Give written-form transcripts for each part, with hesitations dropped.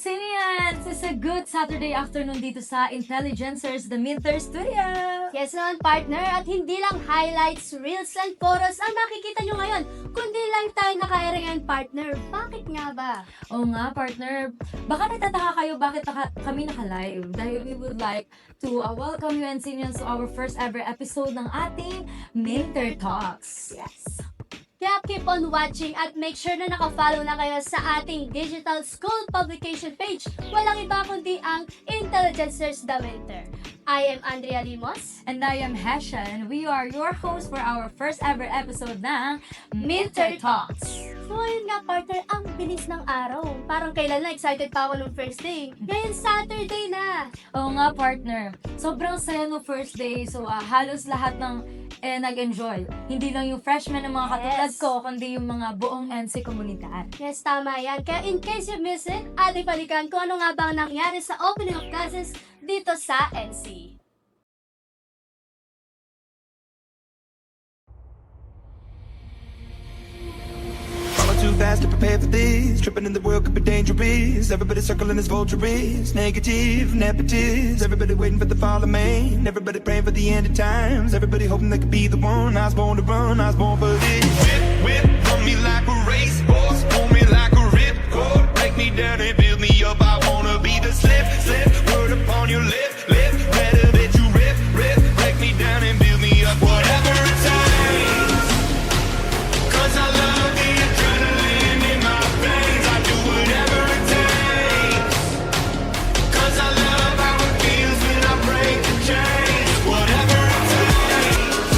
Ancinians! It's a good Saturday afternoon dito sa Intelligencers, the Minter Studio! Yes naman, partner, at hindi lang highlights, reels, and photos ang makikita nyo ngayon, kundi lang tayo naka-RN, partner. Bakit nga ba? Oo nga, partner. Baka nagtataka kayo bakit kami naka-live. Dahil we would like to welcome you, Ancinians, to our first ever episode ng ating Minter Talks. Yes. Kaya keep on watching at make sure na naka-follow na kayo sa ating digital school publication page. Walang iba kundi ang Intelligencers The Winter. I am Andrea Limos. And I am Hesha, and we are your host for our first ever episode ng Minter Talks. So ayun nga, partner, ang bilis ng araw. Parang kailan na, excited pa ako nung first day. Ngayon Saturday na. Oo nga, partner. Sobrang saya no first day. So, halos lahat ng nag-enjoy. Hindi lang yung freshmen ng mga katulad Yes. ko, kundi yung mga buong NC komunidad. Yes, tama yan. Kaya in case you miss it, ating balikan kung ano nga bang nangyari sa opening of classes dito sa NC. Falling too fast to prepare for this. Tripping in the world could be dangerous. Everybody circling as vultures. Negative, nepotist. Everybody waiting for the fall of man. Everybody praying for the end of times. Everybody hoping they could be the one. I was born to run, I was born for this. Whip, run me like a racehorse. Pull me like a ripcord. Break me down and build me up. I wanna be the slip. Word upon your lip. Better that you rip. Break me down and build me up. Whatever it takes. 'Cause I love the adrenaline in my veins. I do whatever it takes. 'Cause I love how it feels when I break the chains. Whatever it takes.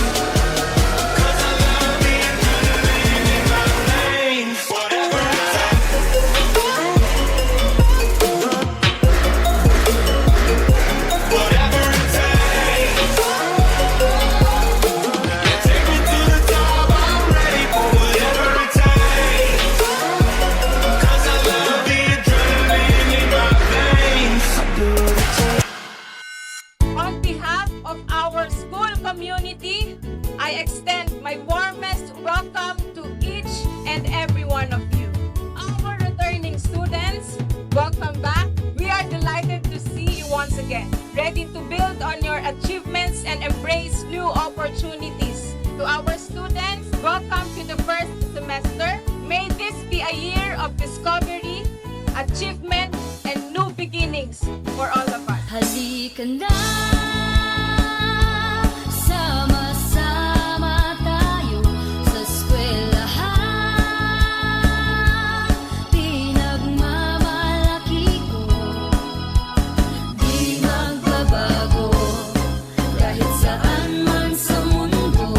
'Cause I love the adrenaline in my veins. Whatever it takes. Whatever it takes. Yeah, take me to the top. I'm ready for whatever it takes. 'Cause I love the adrenaline in my veins. I do what it takes. On behalf of our school community, I extend my warmest welcome to each and every one of you. Our returning students, welcome back. We are delighted to see you once again, ready to build on your achievements and embrace new opportunities. To our students, welcome to the first semester. May this be a year of discovery, achievement, and new beginnings for all of us. Halika na, sama-sama tayo sa eskwelahan. Pinagmamalaki ko, di magbabago. Kahit saan man sa mundo,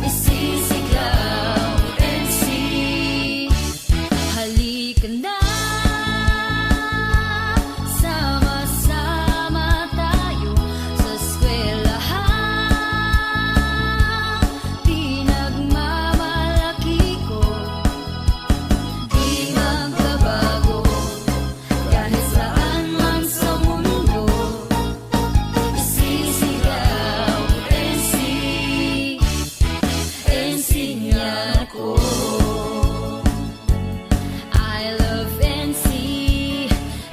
isisigaw NC. Halika na, sama-sama tayo sa eskwelahan. Pinagmamalaki ko, di magbabago. Kahit saan man sa mundo, isisigaw NC. NC niya ako. I love NC,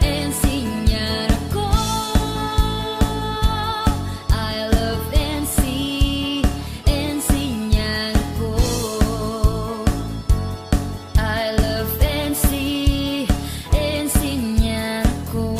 NC niya ako. I love NC, NC niya ako. I love NC, NC niya ako.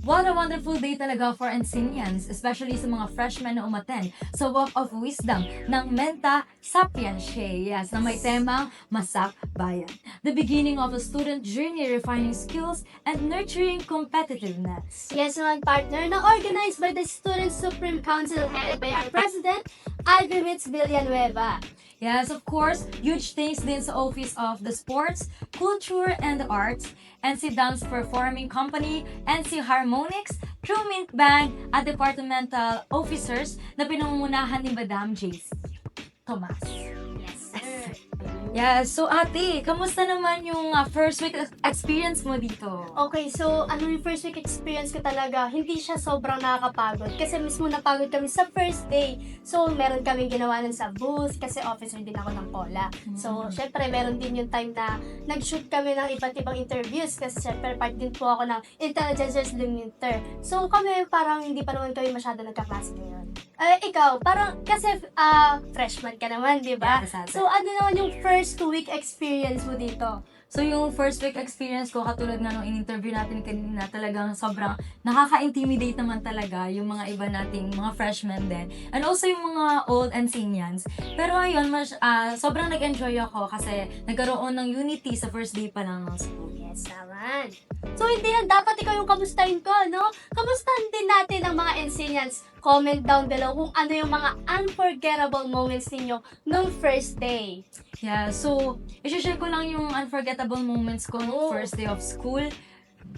What a wonderful day talaga for Ancinians, especially sa mga freshmen na umattend sa Walk of Wisdom ng Menta Sapientiae, yes, na may temang Masak Bayan. The beginning of a student journey refining skills and nurturing competitiveness. Yes naman, partner, na organized by the Student Supreme Council headed by our President, Ivy Mitz Villanueva. Yes, of course, huge thanks din sa Office of the Sports, Culture, and the Arts, NC Dance Performing Company, NC Harmonix, True Mint Band, at departmental officers na pinangungunahan ni Madam JC Tomas. Yes, sir. Yeah, so ate, kamusta naman yung first week experience mo dito? Okay, so ano yung first week experience ko talaga, hindi siya sobrang nakakapagod kasi mismo napagod kami sa first day. So, meron kaming ginawa nun sa booth kasi officer din ako ng Pola. So, syempre, meron din yung time na nag-shoot kami ng iba't ibang interviews kasi syempre, part din po ako ng Intelligencers Demeter. So, kami parang hindi pa naman kami masyado nagkaklase ngayon. Ikaw, parang kasi freshman ka naman, di ba? Yes, ate. So, ano naman yung first 2-week experience mo dito? So yung first week experience ko, katulad nga nung in-interview natin kanina, talagang sobrang nakaka-intimidate naman talaga yung mga iba nating mga freshmen din. And also yung mga old and seniors. Pero ayun, sobrang nag-enjoy ako kasi nagkaroon ng unity sa first day pa lang ng school. Yes, naman. So, hindi lang dapat ikaw yung kamustahin ko, no? Kamustahin din natin ang mga Ensenians. Comment down below kung ano yung mga unforgettable moments ninyo nung first day. Yeah, so i-share ko lang yung unforgettable moments ko nung Oh. first day of school.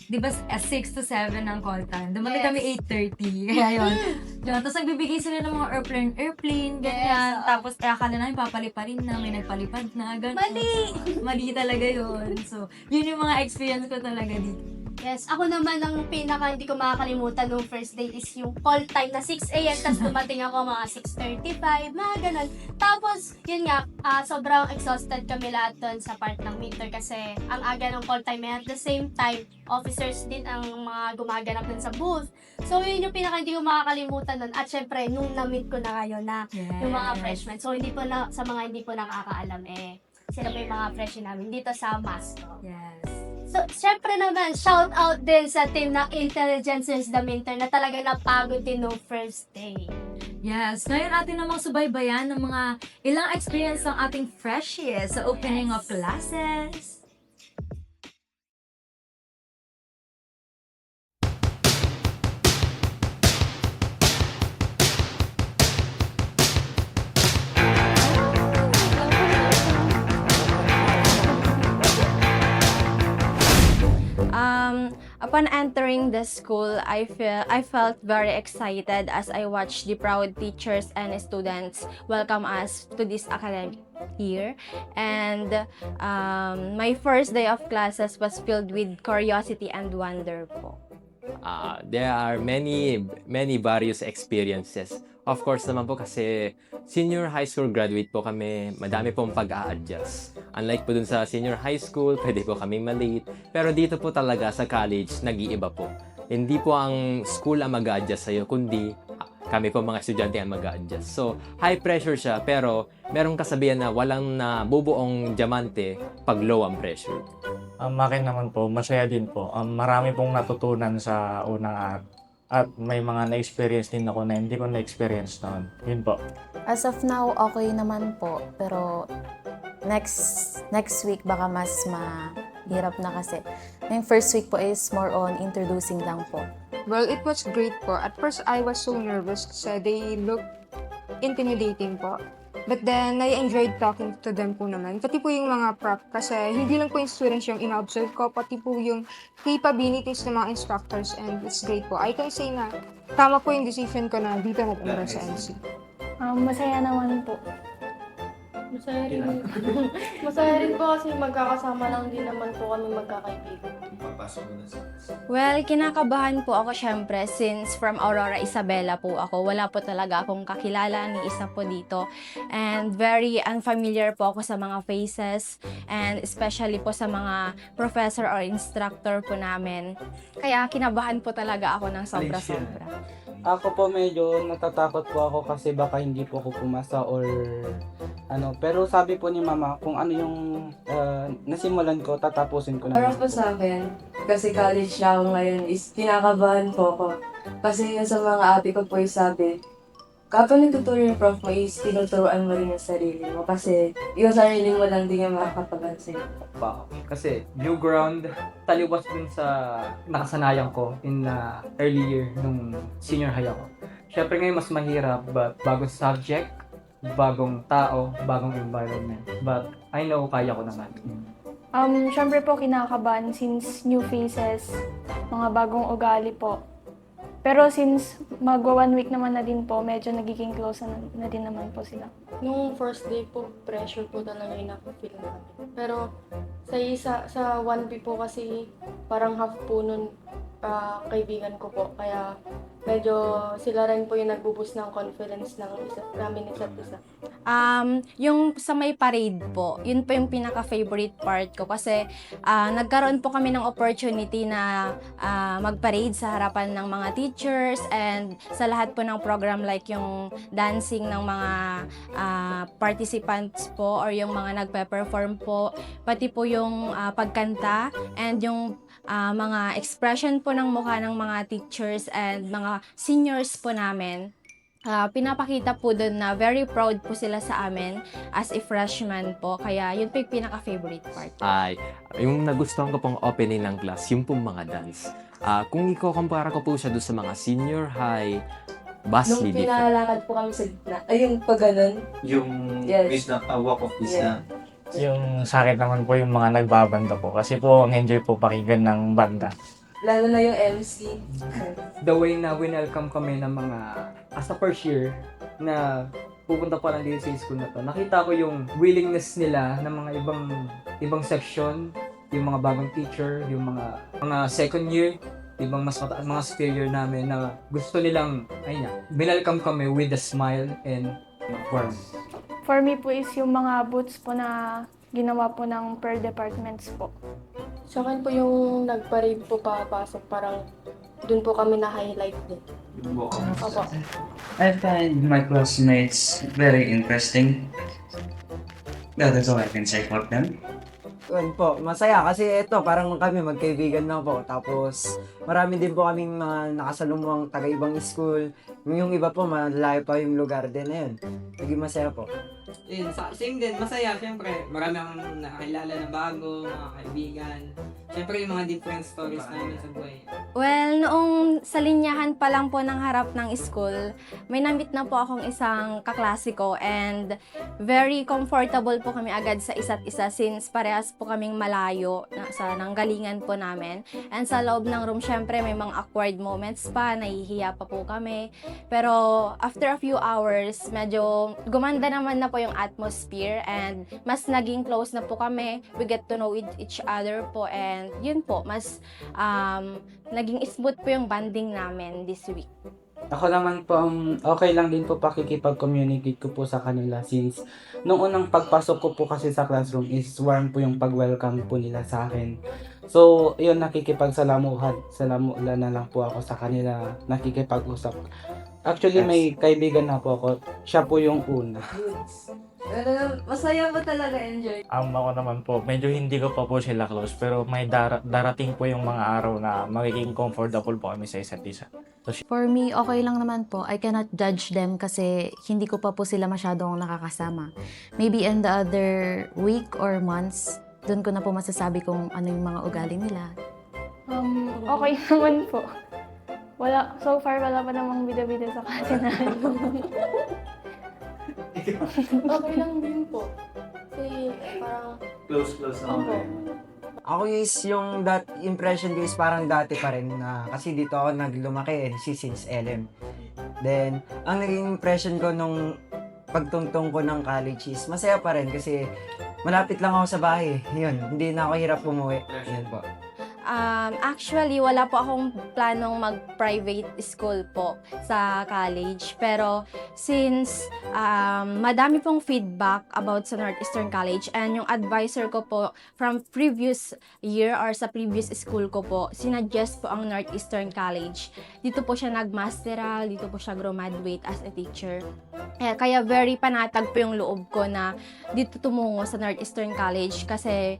Di ba, 6 to 7 ang call time. Dumating Yes. kami 8:30. Kaya yun. Yun. Tapos nagbibigay sila ng mga airplane, ganyan. Yes, oo. Tapos akala namin papaliparin na, may nagpalipad na, ganun. Mali! Mali talaga yun. So, yun yung mga experience ko talaga dito. Yes, ako naman ang pinaka hindi ko makakalimutan nung first day is yung call time na 6 a.m. Tapos dumating ako mga 6:35, mga ganun. Tapos, yun nga, sobrang exhausted kami lahat doon sa part ng meter kasi ang aga ng call time. And at the same time, officers din ang mga gumaganap dun sa booth. So, yun yung pinaka hindi ko makakalimutan doon. At syempre, nung na-meet ko na kayo na yung mga freshmen. So, hindi po na, sa mga hindi po nakakaalam sila po yung mga freshmen namin dito sa Masco. Yes. So, syempre naman, shout out din sa team ng Intelligencers Demeter na talaga napagod din no first day. Yes, ngayon atin namang subaybayan ng mga ilang experience ng ating freshies sa opening of classes. Upon entering the school, I felt very excited as I watched the proud teachers and students welcome us to this academic year. And my first day of classes was filled with curiosity and wonder po. There are many various experiences. Of course naman po kasi senior high school graduate po kami, madami pong pag-a-adjust. Unlike po dun sa senior high school, pwede po kami malate. Pero dito po talaga sa college, nag-iiba po. Hindi po ang school ang mag-a-adjust sa'yo, kundi kami po mga estudyante ang mag-a-adjust. So, high pressure siya, pero merong kasabihan na walang nabubuong diamante pag low ang pressure. Akin naman po, masaya din po. Marami pong natutunan sa unang araw. At may mga na-experience din ako na hindi ko na-experience noon. Yun po. As of now, okay naman po. Pero next week baka mas mahirap na kasi. Yung first week po is more on introducing lang po. Well, it was great po. At first, I was so nervous kasi they looked intimidating po. But then, I enjoyed talking to them po naman. Pati po yung mga prof kasi hindi lang po yung students yung ina-observe ko, pati po yung capabilities ng mga instructors and it's great po. I can say na tama po yung decision ko na dito na pumunta sa NC. Masaya naman po. Masaya rin. Masaya rin po kasi magkakasama lang din naman po kami magkakaibigan. Well, kinakabahan po ako syempre since from Aurora Isabela po ako. Wala po talaga akong kakilala ni isa po dito. And very unfamiliar po ako sa mga faces and especially po sa mga professor or instructor po namin. Kaya kinabahan po talaga ako ng sobra-sobra. Ako po medyo natatakot po ako kasi baka hindi po ako pumasa or ano. Pero sabi po ni mama kung ano yung nasimulan ko, tatapusin ko na. Para po sa akin, kasi college na ako ngayon, is kinakabahan po ako. Kasi yun sa mga ate ko po yung sabi, kapag nagtuturo yung prof mo is tinuturuan mo rin yung sarili mo. Kasi yung sarili mo lang din yung makakapansin. Kasi new ground, taliwas dun sa nakasanayan ko in early year nung senior high ako. Syempre ngayon mas mahirap, but bagong subject, bagong tao, bagong environment. But I know kaya ko naman. Syempre po kinakabahan since new faces, mga bagong ugali po. Pero since magwa 1 week naman na din po, medyo nagiging close na din naman po sila. Nung first day po, pressure po talaga yung napapil namin. Pero sa 1B po kasi parang half po nun kaibigan ko po. Kaya medyo sila rin po yung nagbuboost ng confidence namin isa't isa. Yung sa may parade po, yun po yung pinaka-favorite part ko kasi nagkaroon po kami ng opportunity na mag-parade sa harapan ng mga teachers and sa lahat po ng program like yung dancing ng mga participants po or yung mga nagpe-perform po, pati po yung pagkanta and yung mga expression po ng mukha ng mga teachers and mga seniors po namin. Pinapakita po doon na very proud po sila sa amin as a freshman po. Kaya yun po yung pinaka-favorite part. Ay, yung nagustuhan ko pong opening ng class, yung pong mga dance. Kung iko-compare ko po siya doon sa mga senior high, vastly Nung different. pinalalakad po kami sa gitna, ayun pa ganun. Yung Yes. wisdom, walk of wisdom. Yung sa akin naman po yung mga nagbabanda po. Kasi po, ang enjoy po pakinggan ng banda. Lalo na yung MC. The way na winelcome kami ng mga, as a first year, na pupunta pa lang dito sa school na to, nakita ko yung willingness nila ng mga ibang section, yung mga bagong teacher, yung mga second year, ibang mas mataas, mga superior namin na gusto nilang, ayun na, winelcome kami with a smile and warmth. For me po is yung mga booths po na ginawa po ng per departments po. Sa akin po yung nag-parade po papasok, parang dun po kami na-highlight din. Yung walk of Opo. wisdom. I find my classmates very interesting. That is all I can say for them. Yun po, masaya kasi ito parang kami magkaibigan na po. Tapos marami din po kaming mga nakasalumuhang taga-ibang school. Yung iba po, malayo pa yung lugar din na yun. Naging masaya po. Same din, masaya. Siyempre, marami akong nakakilala na bago, mga kaibigan. Siyempre, yung mga different stories namin sa buhay. Well, noong sa linyahan pa lang po ng harap ng school, may na-meet na po akong isang kaklase ko and very comfortable po kami agad sa isa't isa since parehas po kaming malayo sa nanggalingan po namin. And sa loob ng room, syempre may mga awkward moments pa, nahihiya pa po kami. Pero after a few hours, medyo gumanda naman na po yung atmosphere and mas naging close na po kami. We get to know each other po and yun po, mas naging smooth po yung bonding namin this week. Ako naman po, okay lang din po pakikipag-communicate ko po sa kanila since nung unang pagpasok ko po kasi sa classroom is warm po yung pag-welcome po nila sa akin. So, yun, salamuhan na lang po ako sa kanila, nakikipag-usap. Actually, may kaibigan na po ako, siya po yung una. Pero masaya po talaga, enjoy. Ako naman po, medyo hindi ko pa po sila close. Pero may darating po yung mga araw na magiging comfortable po kami sa isa't isa. For me, okay lang naman po. I cannot judge them kasi hindi ko pa po sila masyadong nakakasama. Maybe in the other week or months, doon ko na po masasabi kung ano yung mga ugali nila. Okay naman po. So far, wala pa namang bida-bida sa klase namin. Okay lang din po. Kasi parang, Close naman kayo. Ako is yung impression ko is parang dati pa rin na kasi dito ako naglumaki since LM. Then, ang naging impression ko nung pagtungtong ko ng college is masaya pa rin kasi malapit lang ako sa bahay. Yun, hindi na ako hirap umuwi. Yun po. Actually, wala po akong planong mag-private school po sa college. Pero since madami pong feedback about sa Northeastern College and yung advisor ko po from previous year or sa previous school ko po, sinuggest po ang Northeastern College. Dito po siya nag-masteral, dito po siya graduate as a teacher. Kaya very panatag po yung loob ko na dito tumungo sa Northeastern College kasi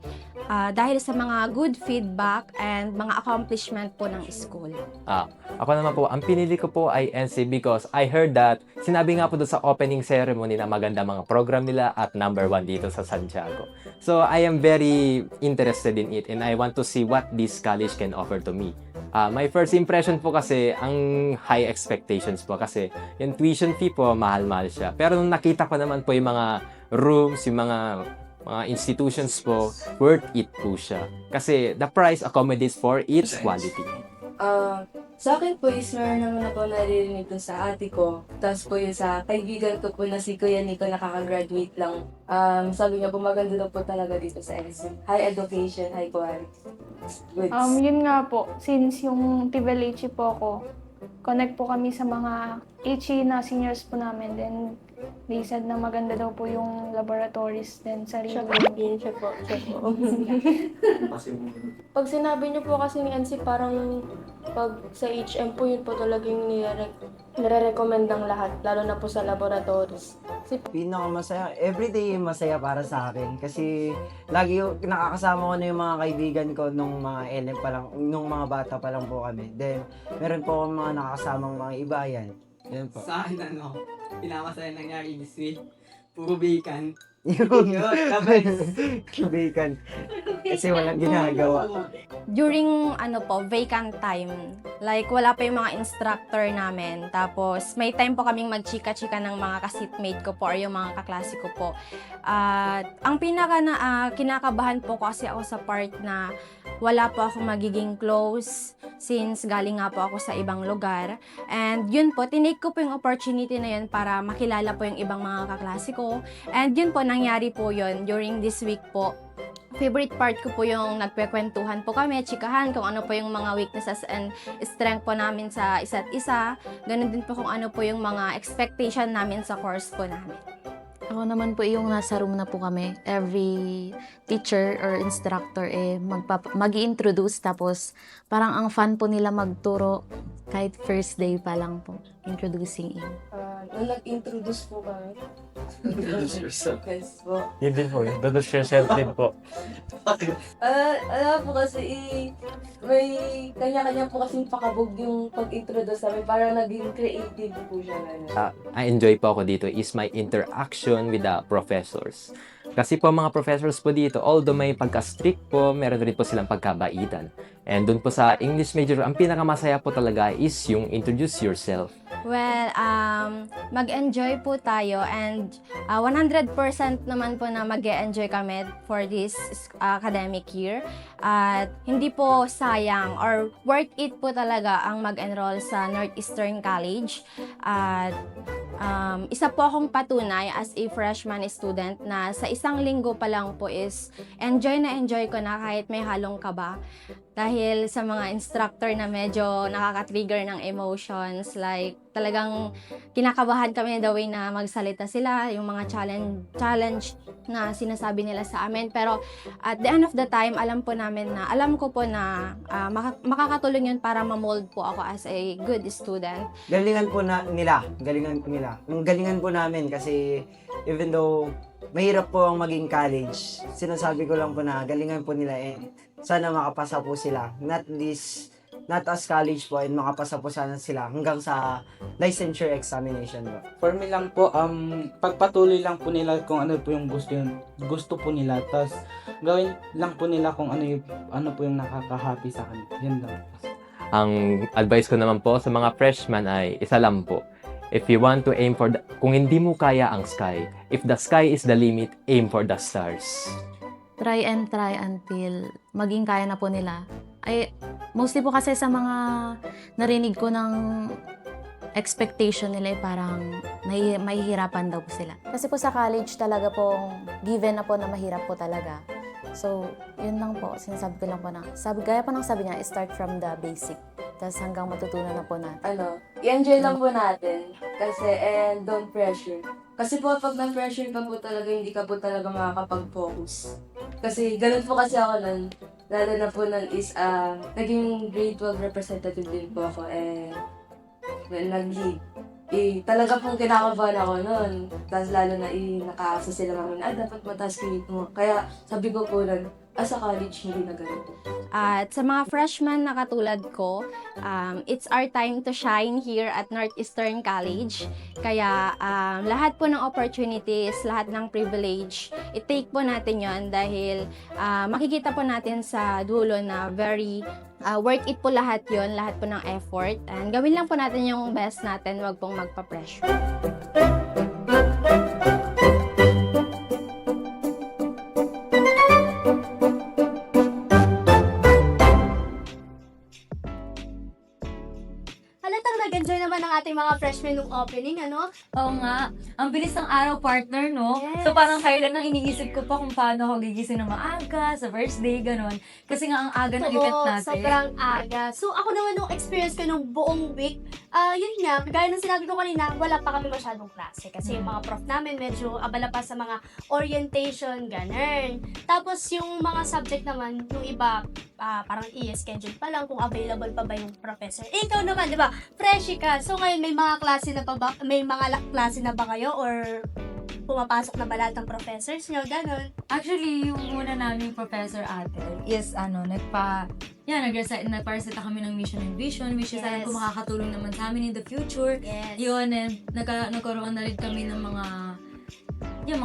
dahil sa mga good feedback and mga accomplishment po ng school. Ako naman po, ang pinili ko po ay NC because I heard that, sinabi nga po doon sa opening ceremony na maganda mga program nila at number 1 dito sa Santiago. So, I am very interested in it and I want to see what this college can offer to me. My first impression po kasi, ang high expectations po kasi yung tuition fee po, mahal-mahal siya. Pero nung nakita ko naman po yung mga rooms, yung mga institutions po, worth it po siya. Kasi the price accommodates for its quality. Sa akin po is meron naman ako naririnig dun sa ate ko. Tapos po yung sa kaibigan ko po na si Kuya Nico nakaka-graduate lang. Sabi niya po maganda daw po talaga dito sa SM. High education, high quality. Goods. Yun nga po, since yung TVLH po ako, connect po kami sa mga HE na seniors po namin. Then, they said na maganda daw po yung laboratories din sa Siya Rio. po, yun siya po. Pag sinabi niyo po kasi ni NC, parang pag sa HM po, yun po talaga yung nire-recommend ng lahat, lalo na po sa laboratories. Pinakamasaya, everyday masaya para sa akin kasi lagi nakakasama ko na yung mga kaibigan ko nung mga LM pa lang, nung mga bata pa lang po kami. Then, meron po akong mga nakakasamang mga iba yan. Yan po. Sa akin, pinakamasaya nangyari this week. Puro bacon. Yun, Bacon. Kasi walang ginagawa. During vacant time, like wala pa yung mga instructor namin. Tapos may time po kaming magchika-chika ng mga ka-seatmate ko po or yung mga kaklase ko po. At ang kinakabahan po kasi ako sa part na wala po ako magiging close since galing nga po ako sa ibang lugar. And yun po, tinake ko po yung opportunity na yun para makilala po yung ibang mga kaklase ko. And yun po, nangyari po yun during this week po. Favorite part ko po yung nagkwekwentuhan po kami, chikahan, kung ano po yung mga weaknesses and strength po namin sa isa't isa. Ganun din po kung ano po yung mga expectation namin sa course po namin. Ako naman po yung nasa room na po kami. Every teacher or instructor mag-i-introduce tapos parang ang fun po nila magturo kahit first day pa lang po. Introducing in. Nung nag-introduce po kami. Introduce yourself. Yes po. Yun din po, introduce yourself din po. Po kasi may kanya-kanya po kasing pakabog yung pag-introduce namin. Parang naging creative po siya ngayon. I enjoy po ako dito is my interaction with the professors. Kasi po mga professors po dito, although may pagka-strict po, meron rin po silang pagkabaitan. And dun po sa English major, ang pinakamasaya po talaga is yung introduce yourself. Well, mag-enjoy po tayo and 100% naman po na mag-enjoy kami for this academic year. At hindi po sayang or worth it po talaga ang mag-enroll sa Northeastern College. At isa po akong patunay as a freshman student na sa isang linggo pa lang po is enjoy ko na kahit may halong kaba. Dahil sa mga instructor na medyo nakaka-trigger ng emotions, like talagang kinakabahan kami the way na magsalita sila, yung mga challenge na sinasabi nila sa amin. Pero at the end of the time, alam ko po na makakatulong yun para ma-mold po ako as a good student. Galingan po nila. Ang galingan po namin kasi even though mahirap po ang maging college, sinasabi ko lang po na galingan po nila sana makapasa po sila. Not as college po and makapasa po sana sila hanggang sa licensure examination po. For me lang po, pagpatuloy lang po nila kung ano po yung gusto po nila. Tapos gawin lang po nila kung ano po yung nakaka-happy sa kanila. Yun lang. Ang advice ko naman po sa mga freshmen ay isa lang po. If you want to aim for kung hindi mo kaya ang sky, if the sky is the limit, aim for the stars. Try and try until maging kaya na po nila. Mostly po kasi sa mga narinig ko ng expectation nila parang mahihirapan daw po sila. Kasi po sa college talaga pong given na po na mahirap po talaga. So, yun lang po. Sinasabi ko lang po na, gaya po ng sabi niya, start from the basic. Tapos hanggang matutunan na po natin. I-enjoy lang po natin. Kasi, and don't pressure. Kasi po, pag na-pressure ka po talaga, hindi ka po talaga makakapag-focus. Kasi, ganun po kasi ako nun. Lalo na po nun is, naging grade 12 representative din po ako. Nag-lead. Talaga pong kinakabahan ako nun. Tapos lalo na nakaasa sila mga dapat mataas grade mo. Kaya, sabi ko po nun, sa college, hindi na ganito. At sa mga freshmen na katulad ko, it's our time to shine here at Northeastern College. Kaya lahat po ng opportunities, lahat ng privilege, i-take po natin yon dahil makikita po natin sa dulo na very worth it po lahat yon, lahat po ng effort. And gawin lang po natin yung best natin, wag pong magpa-pressure. ating mga freshmen nung opening, ano? Oo nga. Ang bilis ng araw, partner, no? Yes. So parang kailan nang iniisip ko pa kung paano ako gigising ng maaga, sa first day, ganun. Kasi nga ang aga ng event Oo, natin. sobrang aga. So, ako naman nung experience ko nung buong week, yun nga, gaya ng sinabi ko kanina, wala pa kami masyadong klase. Kasi yung mga prof namin, medyo abala pa sa mga orientation, ganun. Tapos, yung mga subject naman, yung iba, parang i-schedule pa lang kung available pa ba yung professor. Ikaw naman, di ba? Freshie ka. So, ngayon, may mga klase na pa ba? May mga klase na ba kayo? Or pumapasok na ba lahat ng professors nyo? Ganun. Actually, yung una naming professor ate is, nagpareseta kami ng mission and vision, which is alam ko makakatulong naman sa amin in the future. Yes. Yun, and nagkaroon na rin kami ng mga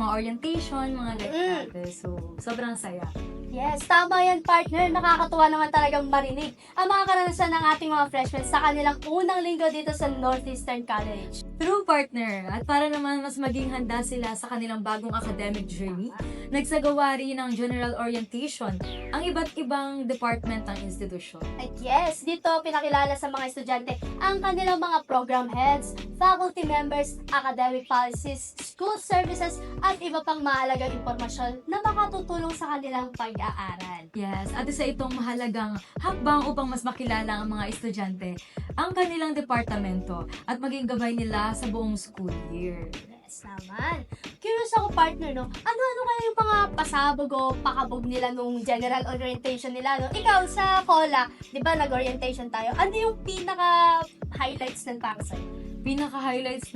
orientation, mga like that. So, sobrang saya. Yes, tama yan, partner. Nakakatuwa naman talagang marinig ang mga karanasan ng ating mga freshmen sa kanilang unang linggo dito sa Northeastern College. True, partner. At para naman mas maging handa sila sa kanilang bagong academic journey, nagsagawa rin ng general orientation ang iba't ibang department ng institusyon. At yes, dito pinakilala sa mga estudyante ang kanilang mga program heads, faculty members, academic policies, school services, at iba pang mahalagang impormasyon na makatutulong sa kanilang pag-aaral. Yes, at isa itong mahalagang hakbang upang mas makilala ang mga estudyante ang kanilang departamento at maging gabay nila sa buong school year. Yes naman. Curious ako, partner, no? Ano kaya yung mga pasabog o pakabog nila nung general orientation nila, no? Ikaw sa COLA, di ba nag-orientation tayo? Ano yung pinaka-highlights ng para sa'yo? Pinaka-highlights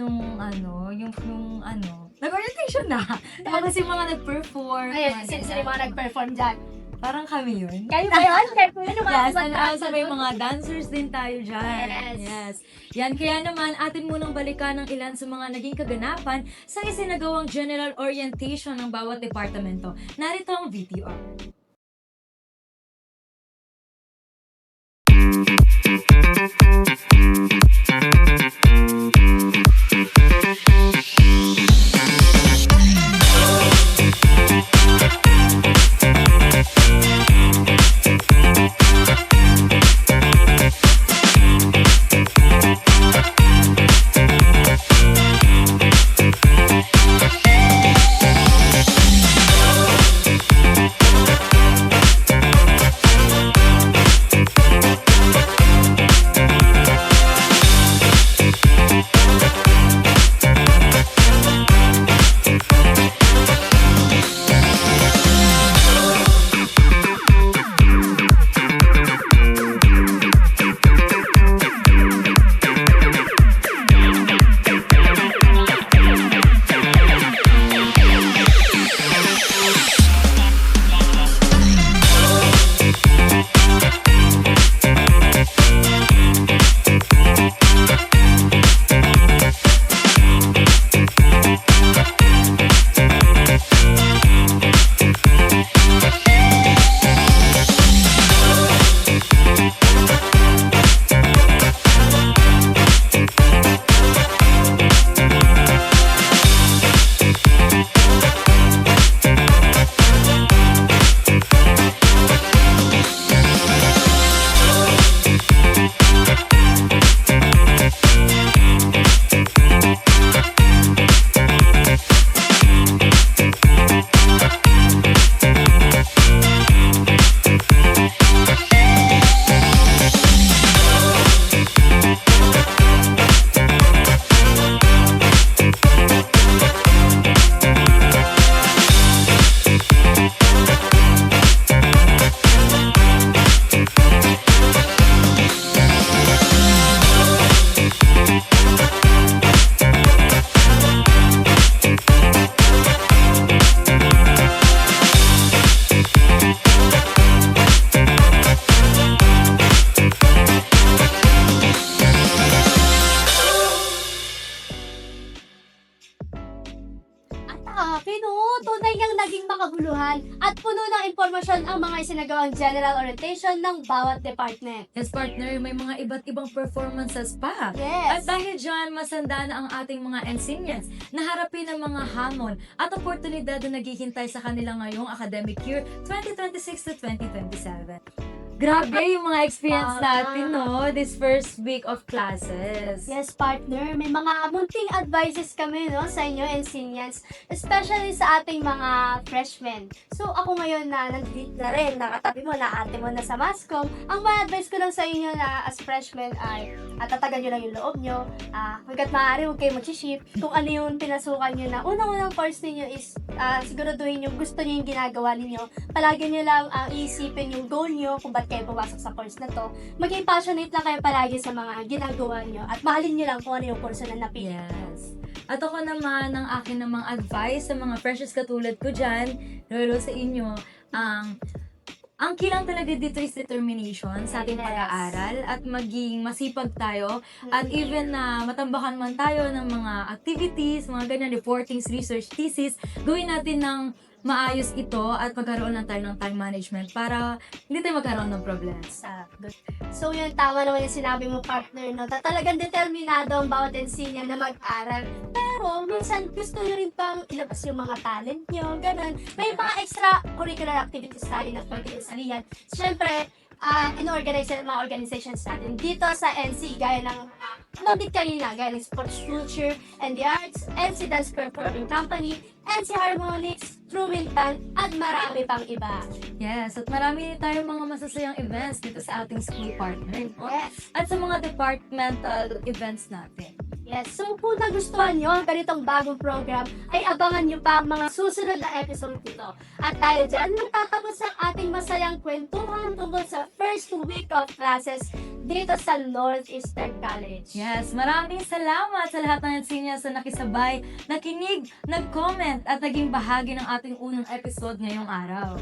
nag-orientation na. Tapos yung mga nag-perform. Ayun, sino yung mga nag-perform dyan? Parang kami yun. Kayo ba yun? Yes, and also may mga dancers din tayo dyan. Yes. Yan, kaya naman atin munang balikan ng ilan sa mga naging kaganapan sa isinagawang general orientation ng bawat departamento. Narito ang VTR. tunay ngang naging makabuluhan at puno ng impormasyon ang mga isinagawang general orientation ng bawat department. Yes, partner, may mga iba't ibang performances pa. Yes. At dahil dyan, masanda na ang ating mga ensinyans na harapin ang mga hamon at oportunidad na naghihintay sa kanila ngayong academic year 2026 to 2027. Grabe yung mga experience natin, no? This first week of classes. Yes, partner. May mga munting advices kami, no, sa inyo, Encinians. Especially sa ating mga freshmen. So, ako ngayon na nandito na rin, nakatabi mo, na ate mo na sa Mascom. Ang may advice ko lang sa inyo na as freshmen ay tatagan nyo lang yung loob nyo. Hanggat maaari, huwag kayo mag-ship. Kung ano yung pinasukan nyo na unang-unang course ninyo is siguraduhin yung gusto nyo yung ginagawa ninyo. Palagi nyo lang iisipin yung goal nyo kung ba't kayo pumasok sa course na to. Maging passionate lang kayo palagi sa mga ginagawa nyo at mahalin nyo lang kung ano yung course na napili. Yes. At ako naman, ang akin namang advice sa mga freshers katulad ko dyan, lalo sa inyo, ang kilang talaga dito is determination sa ating pag-aaral at maging masipag tayo at even na matambakan man tayo ng mga activities, mga ganyan, reportings, research, thesis, gawin natin ng maayos ito at magkaroon lang tayo ng time management para hindi tayo magkaroon ng problems. So yun, tama naman yung sinabi mo, partner, no? Talagang determinado ang bawat Encinian na mag-aral. Pero minsan gusto nyo rin pang ilabas yung mga talent nyo, ganun. May mga extra-curricular activities tayo na pwede isalihan. Siyempre, in-organize ng mga organizations natin dito sa NC, gaya ng nandit kanina, gaya ng Sports Culture and the Arts, NC Dance Performing Company, NC Harmonics, Trumintan, at marami pang iba. Yes, at marami tayong mga masasayang events dito sa ating school partner. Yes. At sa mga departmental events natin. Yes, so kung nagustuhan nyo ang ganitong bagong program, ay abangan nyo pa ang mga susunod na episode nito. At dahil dyan, magtatapos ang ating masayang kwentuhan tungkol sa first week of classes dito sa Northeastern College. Yes, maraming salamat sa lahat ng Encinians na nakisabay, nakinig, nag-comment at naging bahagi ng ating unang episode ngayong araw.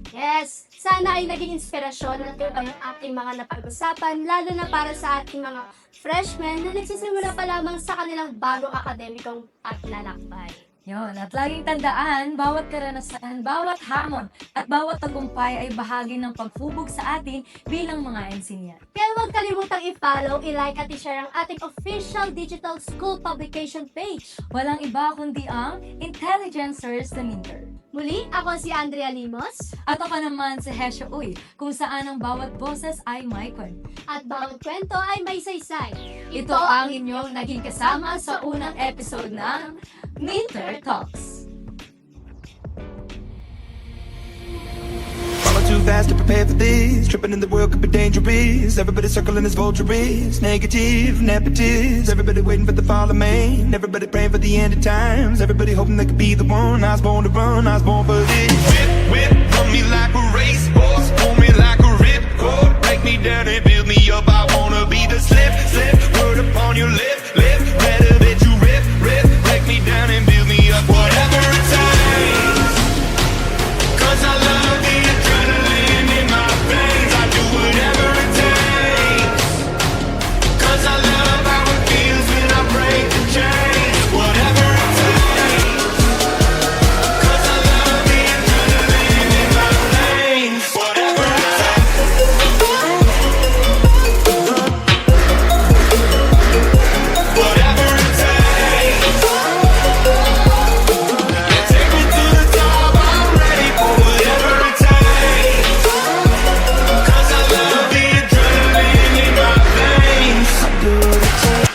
Yes, sana ay naging inspirasyon at iba yung ating mga napag-usapan, lalo na para sa ating mga freshmen na nagsisimula pa lamang sa kanilang bagong akademikong paglalakbay. Yun, at laging tandaan, bawat karanasan, bawat hamon, at bawat tagumpay ay bahagi ng pagfubog sa atin bilang mga Encinian. Kaya huwag kalimutang i-follow, i-like at i-share ang ating official digital school publication page. Walang iba kundi ang Intelligencers the Minter. Muli, ako si Andrea Limos. At ako naman si Hesha Uy, kung saan ang bawat boses ay may kwento. At bawat kwento ay may saysay. Ito ang inyong naging kasama sa unang episode ng Minter Talks. Falling too fast to prepare for this. Tripping in the world could be dangerous. Everybody circling as vultures. Negative, nepotist. Everybody waiting for the fall of man. Everybody praying for the end of times. Everybody hoping they could be the one. I was born to run, I was born for this. Whip, whip, run me like a racehorse. Pull me like a ripcord. Break me down and build me up. I wanna be the slip, slip. Word upon your lip, lip. Better that you rip, rip. Break me down and build me up. Whatever it takes. 'Cause I love the adrenaline in my veins. I do whatever it takes. 'Cause I love how it feels when I break the chains. Whatever it takes. 'Cause I love the adrenaline in my veins. Whatever it takes. Whatever it takes. Take me to the top. I'm ready for whatever it takes. 'Cause I love the adrenaline in my veins. I do what it takes.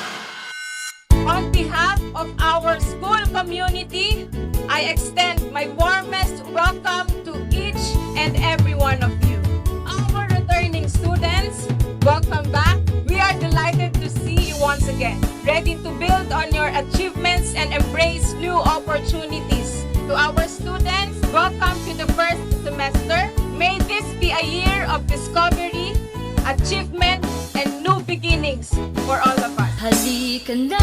On behalf of our school community, I extend my warmest welcome to each and every one of you. Our returning students, welcome back. We are delighted to see you once again, ready to build on your achievements and embrace new opportunities. To our students, welcome to the first semester. May this be a year of discovery, achievement, and new beginnings for all of us. Halika na!